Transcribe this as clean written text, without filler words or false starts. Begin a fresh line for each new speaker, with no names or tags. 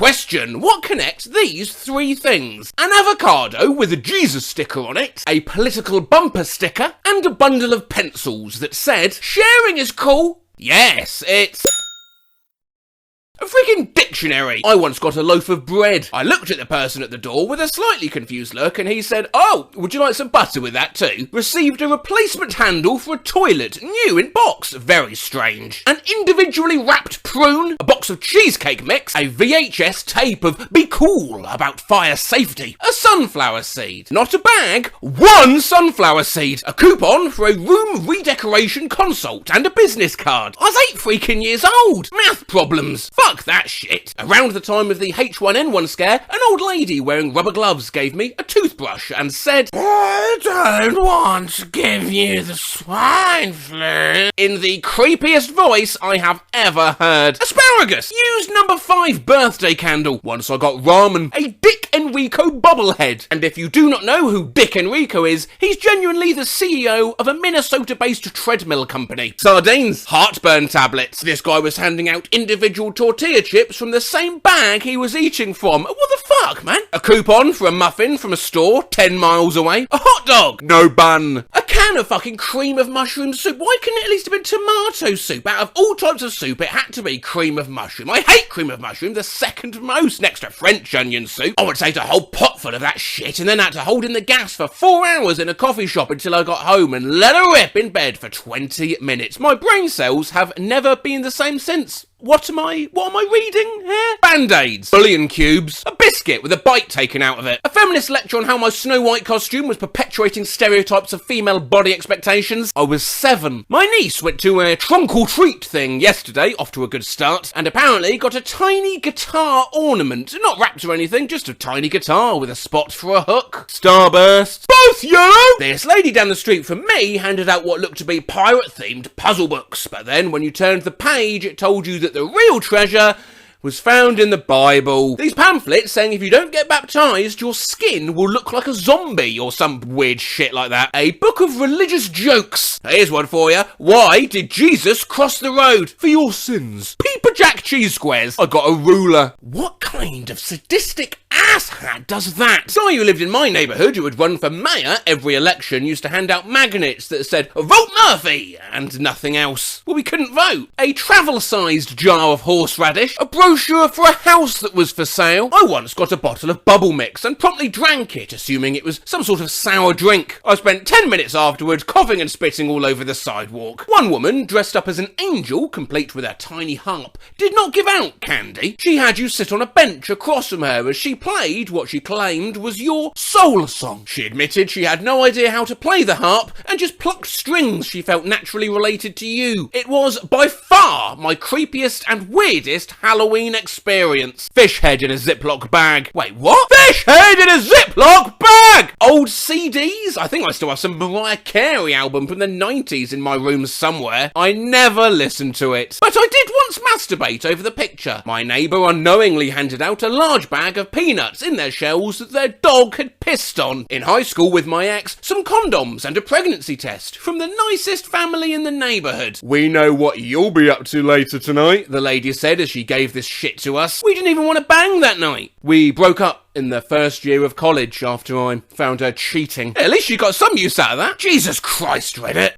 Question: what connects these three things? An avocado with a Jesus sticker on it, a political bumper sticker, and a bundle of pencils that said, sharing is cool. Yes, it's a freaking dictionary. I once got a loaf of bread. I looked at the person at the door with a slightly confused look and he said, "Oh, would you like some butter with that too?" Received a replacement handle for a toilet, new in box. Very strange. An individually wrapped prune, a box of cheesecake mix, a VHS tape of Be Cool About Fire Safety, a sunflower seed. Not a bag, one sunflower seed. A coupon for a room redecoration consult and a business card. I was 8 freaking years old. Math problems. Fuck that shit. Around the time of the H1N1 scare, an old lady wearing rubber gloves gave me a toothbrush and said, "I don't want to give you the swine flu," in the creepiest voice I have ever heard. Asparagus. Used number 5 birthday candle. Once I got ramen. A Dick Enrico bobblehead. And if you do not know who Dick Enrico is, he's genuinely the CEO of a Minnesota-based treadmill company. Sardines. Heartburn tablets. This guy was handing out individual tortilla chips from the same bag he was eating from. What the fuck, man? A coupon for a muffin from a store 10 miles away. A hot dog. No bun. A can of fucking cream of mushroom soup. Why couldn't it at least have been tomato soup? Out of all types of soup, it had to be cream of mushroom. I hate cream of mushroom, the second most next to French onion soup. I would take a whole pot full of that shit and then had to hold in the gas for 4 hours in a coffee shop until I got home and let her rip in bed for 20 minutes. My brain cells have never been the same since. What am I reading here? Band-Aids, bouillon cubes, a biscuit with a bite taken out of it, a feminist lecture on how my Snow White costume was perpetuating stereotypes of female body expectations. I was 7. My niece went to a trunk or treat thing yesterday, off to a good start, and apparently got a tiny guitar ornament, not wrapped or anything, just a tiny guitar with a spot for a hook. Starburst, both yellow! This lady down the street from me handed out what looked to be pirate-themed puzzle books, but then when you turned the page, it told you that the real treasure was found in the Bible. These pamphlets saying if you don't get baptised, your skin will look like a zombie or some weird shit like that. A book of religious jokes. Here's one for you. Why did Jesus cross the road? For your sins. Peeper Jack cheese squares. I got a ruler. What kind of sadistic asshat does that? Someone who lived in my neighbourhood who would run for mayor every election used to hand out magnets that said, "Vote Murphy," and nothing else. Well, we couldn't vote. A travel-sized jar of horseradish. A brochure for a house that was for sale. I once got a bottle of bubble mix and promptly drank it, assuming it was some sort of sour drink. I spent 10 minutes afterwards coughing and spitting all over the sidewalk. One woman, dressed up as an angel, complete with a tiny harp, did not give out candy. She had you sit on a bench across from her as she played what she claimed was your soul song. She admitted she had no idea how to play the harp and just plucked strings she felt naturally related to you. It was by far my creepiest and weirdest Halloween experience. Fish head in a Ziploc bag. Wait, what? Fish head in a Ziploc bag! Old CDs? I think I still have some Mariah Carey album from the 90s in my room somewhere. I never listened to it. But I did once masturbate over the picture. My neighbour unknowingly handed out a large bag of peanuts in their shells that their dog had pissed on. In high school with my ex, some condoms and a pregnancy test from the nicest family in the neighbourhood. "We know what you'll be up to later tonight," the lady said as she gave this shit to us. We didn't even want to bang that night. We broke up in the first year of college after I found her cheating. At least she got some use out of that. Jesus Christ, Reddit.